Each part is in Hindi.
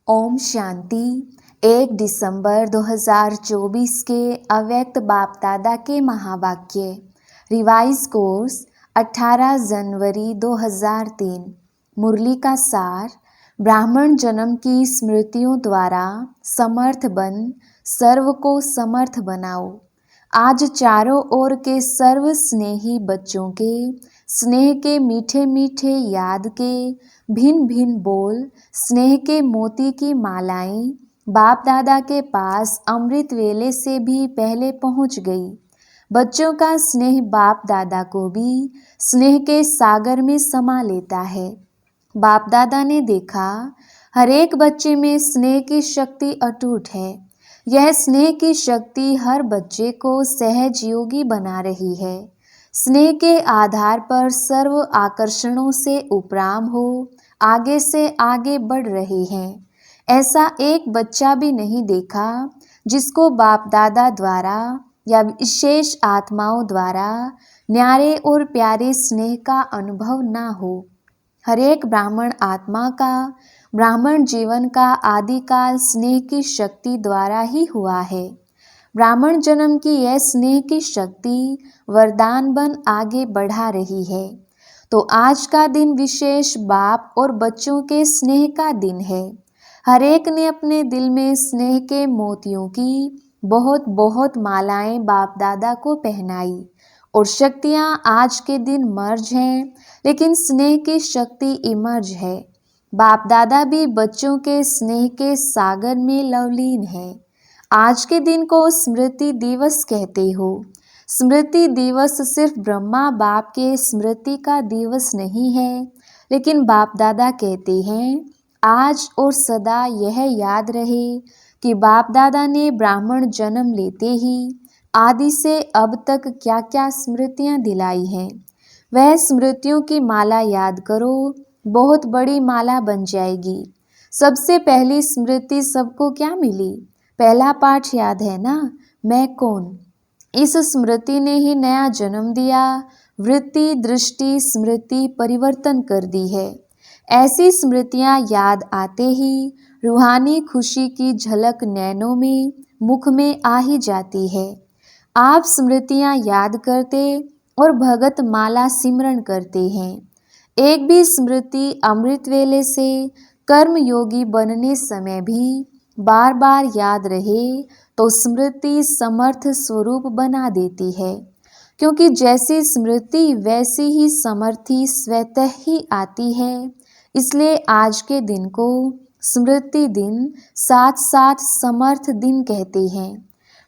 ओम शांति। 1 दिसंबर 2024 के अव्यक्त बाप दादा के महावाक्य। रिवाइज कोर्स 18 जनवरी 2003। मुरली का सार। ब्राह्मण जन्म की स्मृतियों द्वारा समर्थ बन सर्व को समर्थ बनाओ। आज चारों ओर के सर्व स्नेही बच्चों के स्नेह के मीठे मीठे याद के भिन्न भिन्न बोल स्नेह के मोती की मालाएं बाप दादा के पास अमृत वेले से भी पहले पहुंच गई। बच्चों का स्नेह बाप दादा को भी स्नेह के सागर में समा लेता है। बाप दादा ने देखा हर एक बच्चे में स्नेह की शक्ति अटूट है। यह स्नेह की शक्ति हर बच्चे को सहज योगी बना रही है। स्नेह के आधार पर सर्व आकर्षणों से उपराम हो आगे से आगे बढ़ रहे हैं। ऐसा एक बच्चा भी नहीं देखा जिसको बाप दादा द्वारा या विशेष आत्माओं द्वारा न्यारे और प्यारे स्नेह का अनुभव ना हो। हर एक ब्राह्मण आत्मा का ब्राह्मण जीवन का आदिकाल स्नेह की शक्ति द्वारा ही हुआ है। ब्राह्मण जन्म की यह स्नेह की शक्ति वरदान बन आगे बढ़ा रही है। तो आज का दिन विशेष बाप और बच्चों के स्नेह का दिन है। हर एक ने अपने दिल में स्नेह के मोतियों की बहुत बहुत मालाएं बाप दादा को पहनाई और शक्तियां आज के दिन मर्ज हैं, लेकिन स्नेह की शक्ति इमर्ज है। बाप दादा भी बच्चों के स्नेह के सागर में लवलीन है। आज के दिन को स्मृति दिवस कहते हो। स्मृति दिवस सिर्फ ब्रह्मा बाप के स्मृति का दिवस नहीं है, लेकिन बाप दादा कहते हैं आज और सदा यह याद रहे कि बाप दादा ने ब्राह्मण जन्म लेते ही आदि से अब तक क्या क्या स्मृतियां दिलाई हैं। वह स्मृतियों की माला याद करो, बहुत बड़ी माला बन जाएगी। सबसे पहली स्मृति सबको क्या मिली? पहला पाठ याद है ना, मैं कौन। इस स्मृति ने ही नया जन्म दिया, वृत्ति दृष्टि स्मृति परिवर्तन कर दी है। ऐसी स्मृतियां याद आते ही रूहानी खुशी की झलक नैनों में मुख में आ ही जाती है। आप स्मृतियां याद करते और भगत माला सिमरण करते हैं। एक भी स्मृति अमृत वेले से कर्म योगी बनने समय भी बार बार याद रहे तो स्मृति समर्थ स्वरूप बना देती है, क्योंकि जैसी स्मृति वैसी ही समर्थी स्वतः ही आती है। इसलिए आज के दिन को स्मृति दिन साथ साथ समर्थ दिन कहते हैं।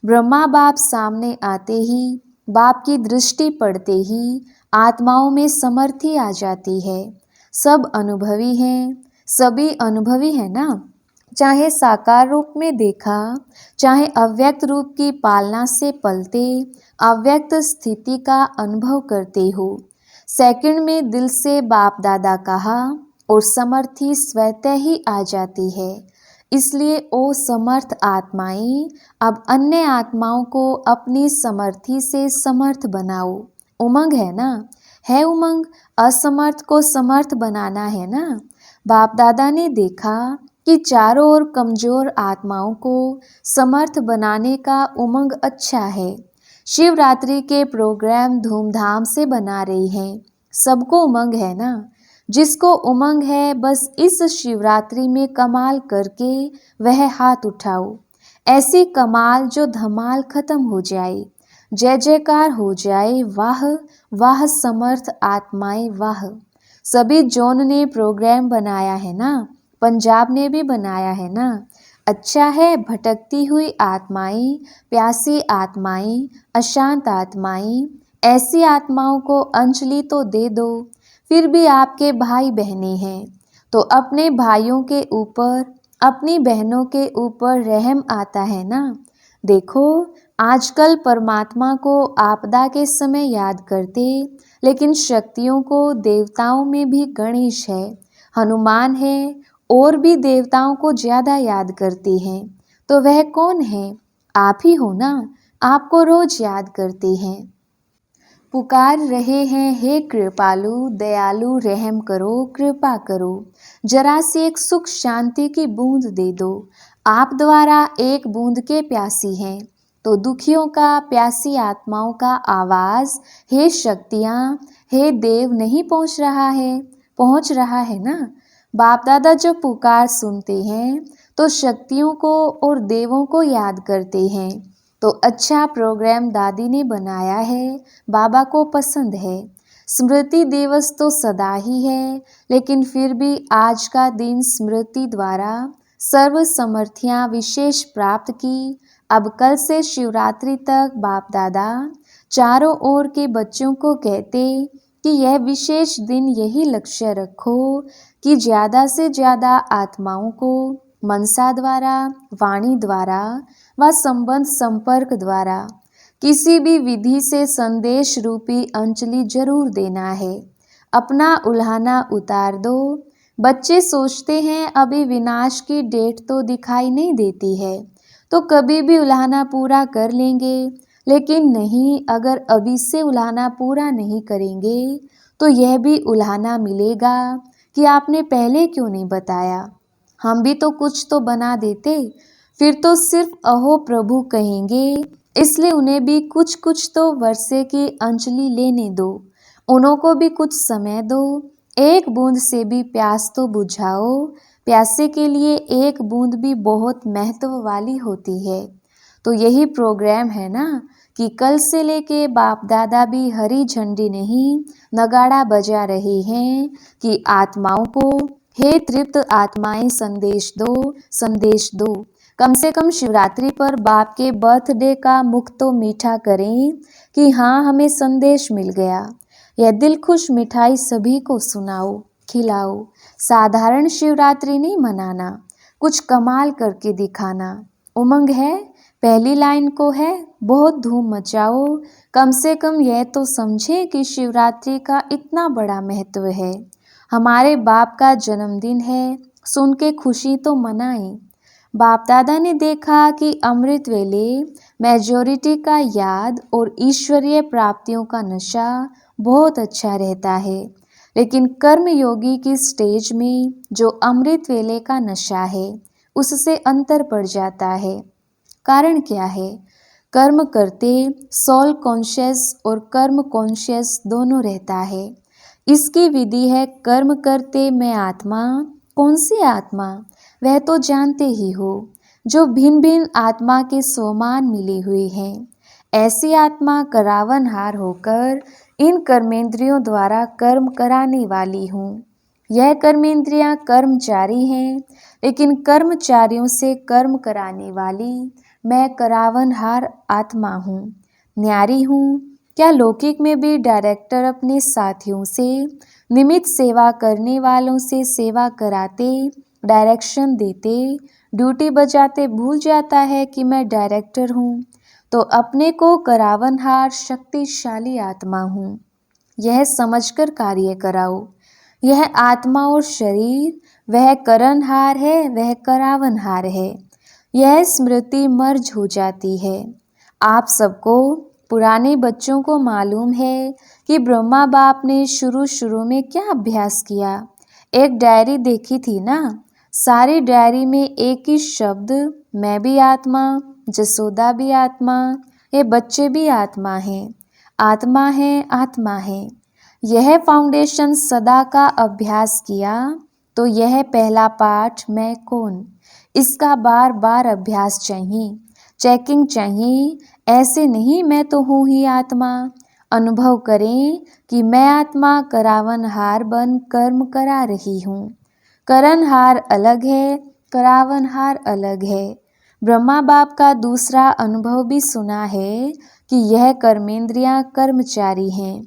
ब्रह्मा बाप सामने आते ही बाप की दृष्टि पड़ते ही आत्माओं में समर्थी आ जाती है। सब अनुभवी हैं, सभी अनुभवी है ना। चाहे साकार रूप में देखा, चाहे अव्यक्त रूप की पालना से पलते अव्यक्त स्थिति का अनुभव करते हो। सेकंड में दिल से बाप दादा कहा और समर्थी स्वतः ही आ जाती है। इसलिए ओ समर्थ आत्माएं अब अन्य आत्माओं को अपनी समर्थी से समर्थ बनाओ। उमंग है ना, है उमंग। असमर्थ को समर्थ बनाना है ना। बाप दादा ने देखा कि चारों ओर कमजोर आत्माओं को समर्थ बनाने का उमंग अच्छा है। शिवरात्रि के प्रोग्राम धूमधाम से बना रही हैं। सबको उमंग है ना। जिसको उमंग है बस इस शिवरात्रि में कमाल करके वह हाथ उठाओ। ऐसी कमाल जो धमाल खत्म हो जाए, जय जयकार हो जाए। वाह वाह समर्थ आत्माएं वाह। सभी जोन ने प्रोग्राम बनाया है ना, पंजाब ने भी बनाया है ना। अच्छा है, भटकती हुई आत्माएं, प्यासी आत्माएं, अशांत आत्माएं, ऐसी आत्माओं को अंजलि तो दे दो। फिर भी आपके भाई बहनें हैं तो अपने भाइयों के ऊपर अपनी बहनों के ऊपर रहम आता है ना। देखो आजकल परमात्मा को आपदा के समय याद करते, लेकिन शक्तियों को देवताओं में भी गणेश है, हनुमान है और भी देवताओं को ज्यादा याद करते हैं। तो वह कौन है? आप ही हो ना। आपको रोज याद करते हैं। पुकार रहे हैं, हे कृपालु दयालु रहम करो, कृपा करो, जरा सी एक सुख शांति की बूंद दे दो। आप द्वारा एक बूंद के प्यासी हैं, तो दुखियों का, प्यासी आत्माओं का आवाज, हे शक्तियाँ, हे देव नहीं पहुँच रहा है? पहुँच रहा है ना? बाप दादा जब पुकार सुनते हैं तो शक्तियों को और देवों को याद करते हैं। तो अच्छा प्रोग्राम दादी ने बनाया है, बाबा को पसंद है। स्मृति दिवस तो सदा ही है, लेकिन फिर भी आज का दिन स्मृति द्वारा सर्व समर्थियाँ विशेष प्राप्त की। अब कल से शिवरात्रि तक बाप दादा चारों ओर के बच्चों को कहते कि यह विशेष दिन यही लक्ष्य रखो कि ज़्यादा से ज़्यादा आत्माओं को मनसा द्वारा, वाणी द्वारा व संबंध संपर्क द्वारा किसी भी विधि से संदेश रूपी अंजलि जरूर देना है। अपना उल्हाना उतार दो। बच्चे सोचते हैं अभी विनाश की डेट तो दिखाई नहीं देती है, तो कभी भी उल्हाना पूरा कर लेंगे। लेकिन नहीं, अगर अभी से उल्हाना पूरा नहीं करेंगे तो यह भी उल्हाना मिलेगा कि आपने पहले क्यों नहीं बताया। हम भी तो कुछ तो बना देते, फिर तो सिर्फ अहो प्रभु कहेंगे। इसलिए उन्हें भी कुछ कुछ तो वर्षे की अंजलि लेने दो, उन्हों को भी कुछ समय दो। एक बूंद से भी प्यास तो बुझाओ। प्यासे के लिए एक बूंद भी बहुत महत्व वाली होती है। तो यही प्रोग्राम है ना कि कल से लेके बाप दादा भी हरी झंडी नहीं नगाड़ा बजा रहे हैं कि आत्माओं को, हे तृप्त आत्माएं संदेश दो, संदेश दो। कम से कम शिवरात्रि पर बाप के बर्थडे का मुख तो मीठा करें कि हाँ हमें संदेश मिल गया। यह दिल खुश मिठाई सभी को सुनाओ, खिलाओ। साधारण शिवरात्रि नहीं मनाना, कुछ कमाल करके दिखाना। उमंग है, पहली लाइन को है, बहुत धूम मचाओ। कम से कम यह तो समझे कि शिवरात्रि का इतना बड़ा महत्व है। हमारे बाप का जन्मदिन है, सुन के खुशी तो मनाएं। बाप दादा ने देखा कि अमृत वेले मेजॉरिटी का याद और ईश्वरीय प्राप्तियों का नशा बहुत अच्छा रहता है, लेकिन कर्म योगी की स्टेज में जो अमृत वेले का नशा है उससे अंतर पड़ जाता है। कारण क्या है? कर्म करते सोल कॉन्शियस और कर्म कॉन्शियस दोनों रहता है। इसकी विधि है कर्म करते मैं आत्मा। कौन सी आत्मा? वह तो जानते ही हो, जो भिन्न भिन्न आत्मा के समान मिली हुई हैं। ऐसी आत्मा करावनहार होकर इन कर्मेंद्रियों द्वारा कर्म कराने वाली हूँ। यह कर्मेंद्रियां कर्मचारी हैं, लेकिन कर्मचारियों से कर्म कराने वाली मैं करावनहार आत्मा हूँ, न्यारी हूँ। क्या लौकिक में भी डायरेक्टर अपने साथियों से, निमित्त सेवा करने वालों से सेवा कराते, डायरेक्शन देते, ड्यूटी बजाते भूल जाता है कि मैं डायरेक्टर हूँ? तो अपने को करावनहार शक्तिशाली आत्मा हूँ, यह समझकर कार्य कराओ। यह आत्मा और शरीर, वह करनहार है, वह करावनहार है। यह स्मृति मर्ज हो जाती है। आप सबको, पुराने बच्चों को मालूम है कि ब्रह्मा बाप ने शुरू शुरू में क्या अभ्यास किया। एक डायरी देखी थी ना, सारी डायरी में एक ही शब्द, मैं भी आत्मा, जसोदा भी आत्मा, ये बच्चे भी आत्मा हैं, आत्मा है, आत्मा है। यह फाउंडेशन सदा का अभ्यास किया तो यह पहला पाठ मैं कौन, इसका बार बार अभ्यास चाहिए, चेकिंग चाहिए। ऐसे नहीं मैं तो हूँ ही आत्मा। अनुभव करें कि मैं आत्मा करावनहार बन कर्म करा रही हूँ। करनहार अलग है, करावनहार अलग है। ब्रह्मा बाप का दूसरा अनुभव भी सुना है कि यह कर्मेंद्रियां कर्मचारी हैं।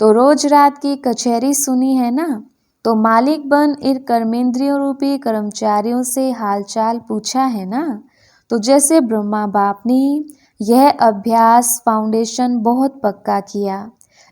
तो रोज रात की कचहरी सुनी है ना, तो मालिक बन इन कर्मेंद्रियों रूपी कर्मचारियों से हालचाल पूछा है ना। तो जैसे ब्रह्मा बाप ने यह अभ्यास फाउंडेशन बहुत पक्का किया,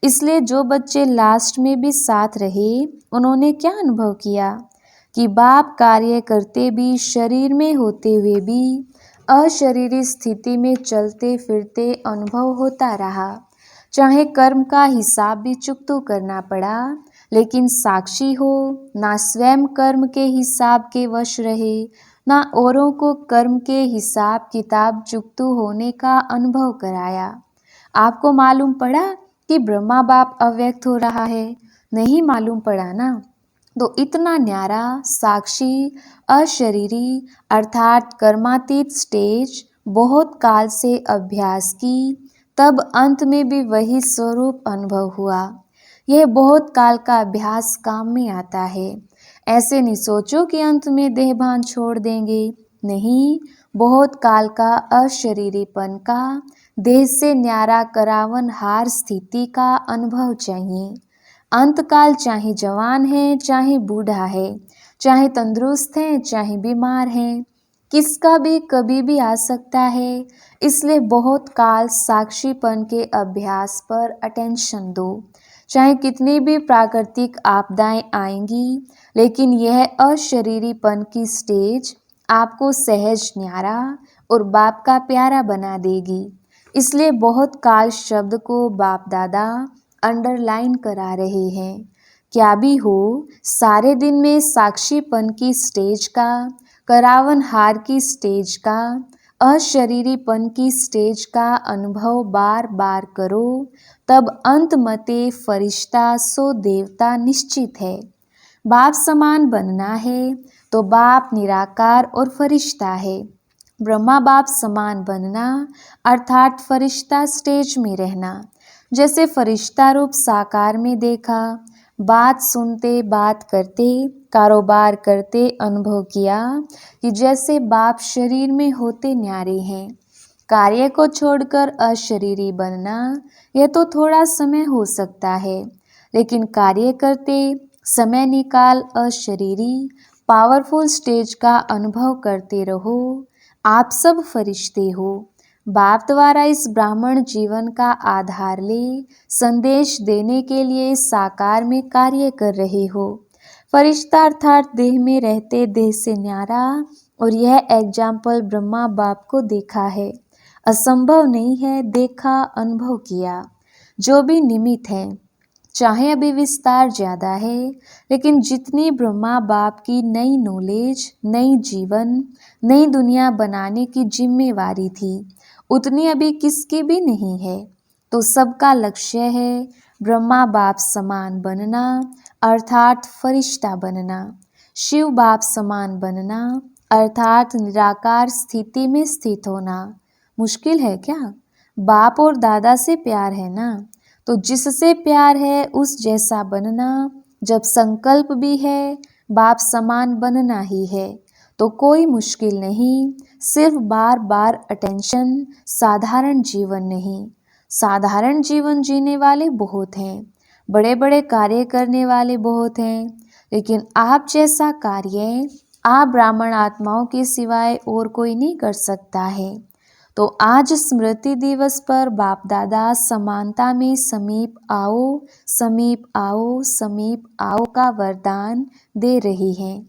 इसलिए जो बच्चे लास्ट में भी साथ रहे उन्होंने क्या अनुभव किया कि बाप कार्य करते भी, शरीर में होते हुए भी अशरीरी स्थिति में चलते फिरते अनुभव होता रहा चाहे कर्म का हिसाब भी चुकतो करना पड़ा, लेकिन साक्षी हो, ना स्वयं कर्म के हिसाब के वश रहे, ना औरों को कर्म के हिसाब किताब चुकतो होने का अनुभव कराया। आपको मालूम पड़ा कि ब्रह्मा बाप अव्यक्त हो रहा है? नहीं मालूम पड़ा ना। तो इतना न्यारा साक्षी अशरीरी अर्थात कर्मातीत स्टेज बहुत काल से अभ्यास की, तब अंत में भी वही स्वरूप अनुभव हुआ। यह बहुत काल का अभ्यास काम में आता है। ऐसे नहीं सोचो कि अंत में देहभान छोड़ देंगे। नहीं, बहुत काल का अशरीरीपन का, देह से न्यारा करावन हार स्थिति का अनुभव चाहिए। अंतकाल चाहे जवान है, चाहे बूढ़ा है, चाहे तंदुरुस्त है, चाहे बीमार है, किसका भी कभी भी आ सकता है। इसलिए बहुत काल साक्षीपन के अभ्यास पर अटेंशन दो। चाहे कितनी भी प्राकृतिक आपदाएं आएंगी, लेकिन यह अशरीरीपन की स्टेज आपको सहज न्यारा और बाप का प्यारा बना देगी। इसलिए बहुत काल शब्द को बाप दादा अंडरलाइन करा रहे हैं। क्या भी हो, सारे दिन में साक्षीपन की स्टेज का, करावन हार की स्टेज का, अशरीरीपन की स्टेज का अनुभव बार बार करो, तब अंत मते फरिश्ता सो देवता निश्चित है। बाप समान बनना है तो बाप निराकार और फरिश्ता है। ब्रह्मा बाप समान बनना अर्थात फरिश्ता स्टेज में रहना। जैसे फरिश्ता रूप साकार में देखा, बात सुनते, बात करते, कारोबार करते अनुभव किया कि जैसे बाप शरीर में होते न्यारे हैं। कार्य को छोड़कर अशरीरी बनना, यह तो थोड़ा समय हो सकता है, लेकिन कार्य करते समय निकाल अशरीरी पावरफुल स्टेज का अनुभव करते रहो। आप सब फरिश्ते हो। बाप द्वारा इस ब्राह्मण जीवन का आधार ले संदेश देने के लिए साकार में कार्य कर रहे हो। फरिश्ता अर्थात देह में रहते देह से न्यारा, और यह एग्जाम्पल ब्रह्मा बाप को देखा है। असंभव नहीं है, देखा, अनुभव किया। जो भी निमित्त है, चाहे अभी विस्तार ज़्यादा है, लेकिन जितनी ब्रह्मा बाप की नई नॉलेज, नई जीवन, नई दुनिया बनाने की जिम्मेवारी थी, उतनी अभी किसकी भी नहीं है। तो सबका लक्ष्य है ब्रह्मा बाप समान बनना अर्थात फरिश्ता बनना, शिव बाप समान बनना अर्थात निराकार स्थिति में स्थित होना। मुश्किल है क्या? बाप और दादा से प्यार है ना, तो जिससे प्यार है उस जैसा बनना। जब संकल्प भी है बाप समान बनना ही है, तो कोई मुश्किल नहीं, सिर्फ बार बार अटेंशन। साधारण जीवन नहीं, साधारण जीवन जीने वाले बहुत हैं, बड़े बड़े कार्य करने वाले बहुत हैं, लेकिन आप जैसा कार्य आप ब्राह्मण आत्माओं के सिवाय और कोई नहीं कर सकता है। तो आज स्मृति दिवस पर बाप दादा समानता में समीप आओ, समीप आओ, समीप आओ का वरदान दे रही हैं।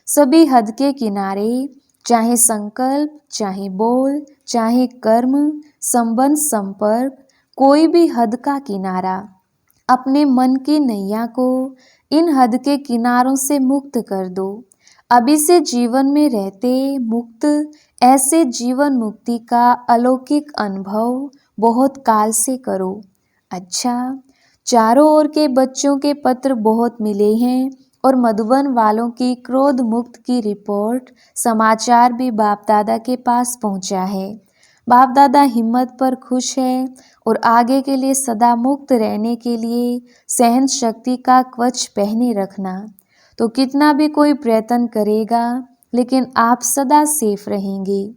सभी हद के किनारे, चाहे संकल्प, चाहे बोल, चाहे कर्म, संबंध, संपर्क, कोई भी हद का किनारा, अपने मन की नैया को इन हद के किनारों से मुक्त कर दो। अभी से जीवन में रहते मुक्त, ऐसे जीवन मुक्ति का अलौकिक अनुभव बहुत काल से करो। अच्छा, चारों ओर के बच्चों के पत्र बहुत मिले हैं और मधुबन वालों की क्रोध मुक्त की रिपोर्ट समाचार भी बाप दादा के पास पहुंचा है। बाप दादा हिम्मत पर खुश है और आगे के लिए सदा मुक्त रहने के लिए सहन शक्ति का कवच पहने रखना। तो कितना भी कोई प्रयत्न करेगा, लेकिन आप सदा सेफ रहेंगे।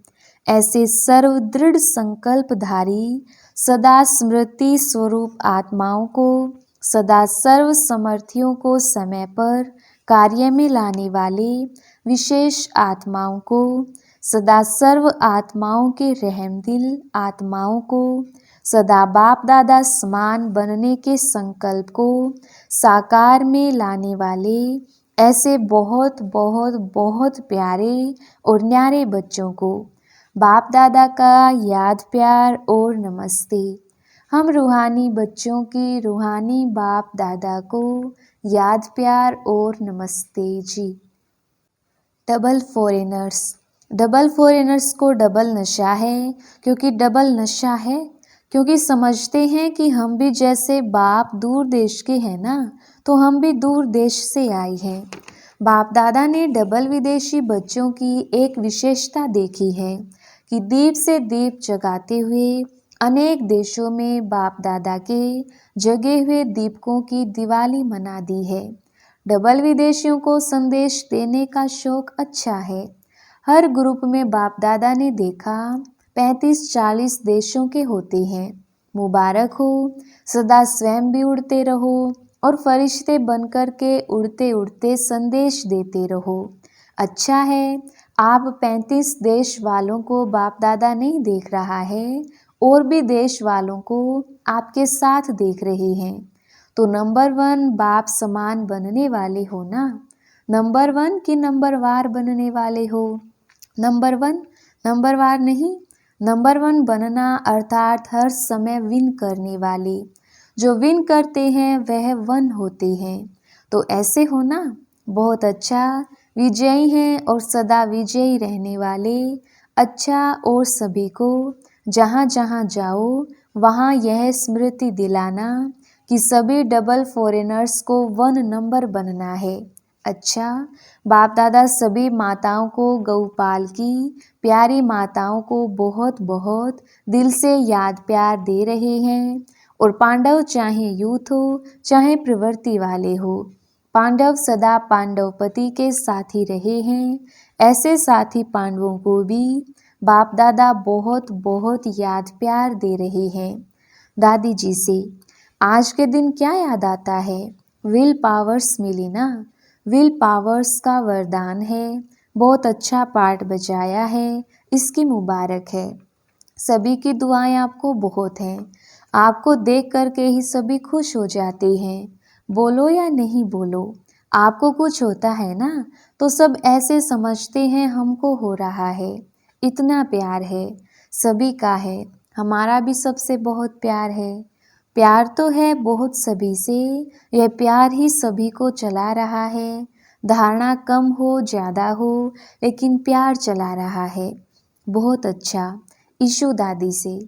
ऐसे सर्व दृढ़ संकल्पधारी, सदा स्मृति स्वरूप आत्माओं को, सदा सर्व समर्थियों को समय पर कार्य में लाने वाले विशेष आत्माओं को, सदा सर्व आत्माओं के रहमदिल आत्माओं को, सदा बाप दादा समान बनने के संकल्प को साकार में लाने वाले ऐसे बहुत बहुत बहुत प्यारे और न्यारे बच्चों को बाप दादा का याद, प्यार और नमस्ते। हम रूहानी बच्चों की रूहानी बाप दादा को याद प्यार और नमस्ते जी। डबल फॉरेनर्स को डबल नशा है। क्योंकि डबल नशा है, क्योंकि समझते हैं कि हम भी जैसे बाप दूर देश के हैं ना, तो हम भी दूर देश से आए हैं। बाप दादा ने डबल विदेशी बच्चों की एक विशेषता देखी है कि दीप से दीप जगाते हुए अनेक देशों में बाप दादा के जगे हुए दीपकों की दिवाली मना दी है। डबल विदेशियों को संदेश देने का शौक अच्छा है। हर ग्रुप में बाप दादा ने देखा 35-40 देशों के होते हैं। मुबारक हो, सदा स्वयं भी उड़ते रहो और फरिश्ते बनकर के उड़ते उड़ते संदेश देते रहो। अच्छा है, आप 35 देश वालों को बाप दादा नहीं देख रहा है, और भी देश वालों को आपके साथ देख रहे हैं। तो नंबर 1 बाप समान बनने वाले हो ना? नंबर 1 कि नंबर वार बनने वाले हो? नंबर 1 नंबर वार नहीं, नंबर 1 बनना अर्थात हर समय विन करने वाले। जो विन करते हैं वह 1 होते हैं। तो ऐसे हो ना? बहुत अच्छा, विजयी हैं और सदा विजयी रहने वाले। अच्छा, और सभी को जहाँ जहाँ जाओ वहाँ यह स्मृति दिलाना कि सभी डबल फॉरेनर्स को 1 नंबर बनना है। अच्छा, बाप दादा सभी माताओं को, गौपाल की प्यारी माताओं को बहुत बहुत दिल से याद प्यार दे रहे हैं। और पांडव चाहे यूथ हो चाहे प्रवृत्ति वाले हो, पांडव सदा पांडवपति के साथी रहे हैं। ऐसे साथी पांडवों को भी बाप दादा बहुत बहुत याद प्यार दे रहे हैं। दादी जी से आज के दिन क्या याद आता है? विल पावर्स मिली ना? विल पावर्स का वरदान है। बहुत अच्छा पाठ बजाया है, इसकी मुबारक है। सभी की दुआएं आपको बहुत हैं। आपको देख करके ही सभी खुश हो जाते हैं। बोलो या नहीं बोलो, आपको कुछ होता है ना, तो सब ऐसे समझते हैं हमको हो रहा है। इतना प्यार है, सभी का है। हमारा भी सबसे बहुत प्यार है। प्यार तो है बहुत सभी से, यह प्यार ही सभी को चला रहा है। धारणा कम हो ज़्यादा हो, लेकिन प्यार चला रहा है। बहुत अच्छा। ईशु दादी से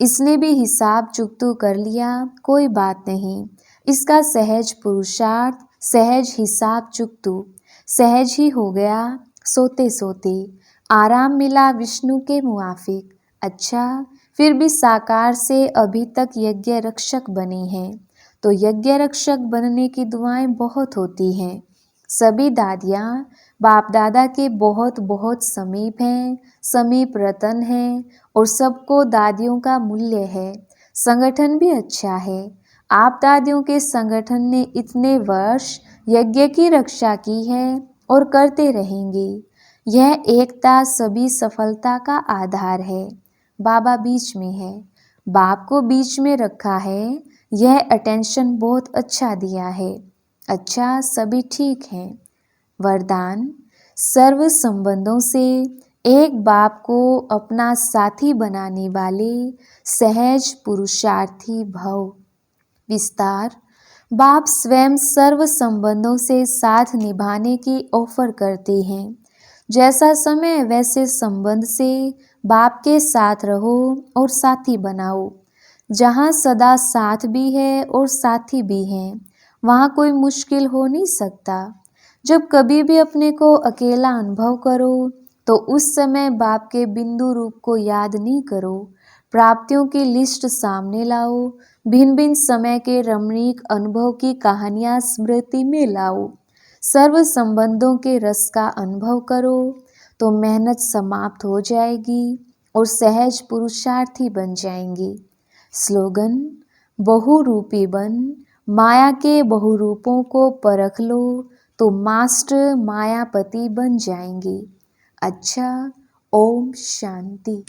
इसने भी हिसाब चुकतू कर लिया, कोई बात नहीं। इसका सहज पुरुषार्थ, सहज हिसाब चुकतू, सहज ही हो गया। सोते सोते आराम मिला विष्णु के मुआफिक। अच्छा, फिर भी साकार से अभी तक यज्ञ रक्षक बने हैं, तो यज्ञ रक्षक बनने की दुआएं बहुत होती हैं। सभी दादियाँ बाप दादा के बहुत बहुत समीप हैं, समीप रतन हैं, और सबको दादियों का मूल्य है। संगठन भी अच्छा है। आप दादियों के संगठन ने इतने वर्ष यज्ञ की रक्षा की है और करते रहेंगे। यह एकता सभी सफलता का आधार है। बाबा बीच में है, बाप को बीच में रखा है। यह अटेंशन बहुत अच्छा दिया है। अच्छा, सभी ठीक हैं। वरदान, सर्व संबंधों से एक बाप को अपना साथी बनाने वाले सहज पुरुषार्थी भव। विस्तार, बाप स्वयं सर्व संबंधों से साथ निभाने की ऑफर करते हैं। जैसा समय वैसे संबंध से बाप के साथ रहो और साथी बनाओ। जहाँ सदा साथ भी है और साथी भी हैं, वहाँ कोई मुश्किल हो नहीं सकता। जब कभी भी अपने को अकेला अनुभव करो, तो उस समय बाप के बिंदु रूप को याद नहीं करो। प्राप्तियों की लिस्ट सामने लाओ, भिन्न भिन्न समय के रमणीक अनुभव की कहानियाँ स्मृति में लाओ। सर्व संबंधों के रस का अनुभव करो, तो मेहनत समाप्त हो जाएगी और सहज पुरुषार्थी बन जाएंगी। स्लोगन, बहुरूपी बन, माया के बहुरूपों को परख लो, तो मास्टर मायापति बन जाएंगे। अच्छा, ओम शांति।